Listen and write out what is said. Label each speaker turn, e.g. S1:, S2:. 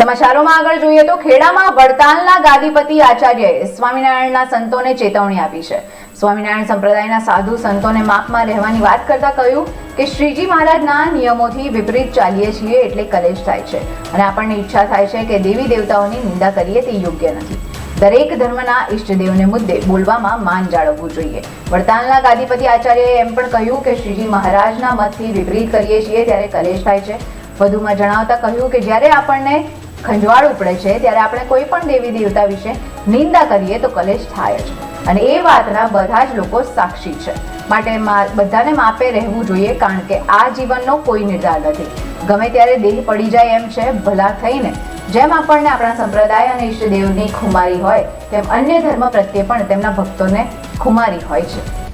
S1: સમાચારોમાં આગળ જોઈએ તો ખેડામાં વડતાલના ગાદીપતિ આચાર્યએ સ્વામિનારાયણના સંતોને ચેતવણી આપી છે. સ્વામિનારાયણ સંપ્રદાયના સાધુ સંતોને માપમાં રહેવાની વાત કરતા કહ્યું કે શ્રીજી મહારાજના નિયમોથી વિપરીત ચાલીએ છીએ એટલે કલેશ થાય છે અને આપણને ઈચ્છા થાય છે કે દેવી દેવતાઓની નિંદા કરીએ તે યોગ્ય નથી. દરેક ધર્મના ઇષ્ટદેવને મુદ્દે બોલવામાં માન જાળવવું જોઈએ. વડતાલના ગાદીપતિ આચાર્યએ એમ પણ કહ્યું કે શ્રીજી મહારાજના મતથી વિપરીત કરીએ છીએ ત્યારે કલેશ થાય છે. વધુમાં જણાવતા કહ્યું કે જ્યારે આપણને ખંજવાળ ઉપડે છે ત્યારે આપણે કોઈ પણ દેવી દેવતા વિશે નિંદા કરીએ તો કલેશ થાય જ અને એ વાતના બધા જ લોકો સાક્ષી છે. માટે બધાને માપે રહેવું જોઈએ કારણ કે આ જીવનનો કોઈ નિર્ધાર નથી. ગમે ત્યારે દેહ પડી જાય એમ છે. ભલા થઈને જેમ આપણને આપણા સંપ્રદાય અને ઈષ્ટદેવની ખુમારી હોય તેમ અન્ય ધર્મ પ્રત્યે પણ તેમના ભક્તોને ખુમારી હોય છે.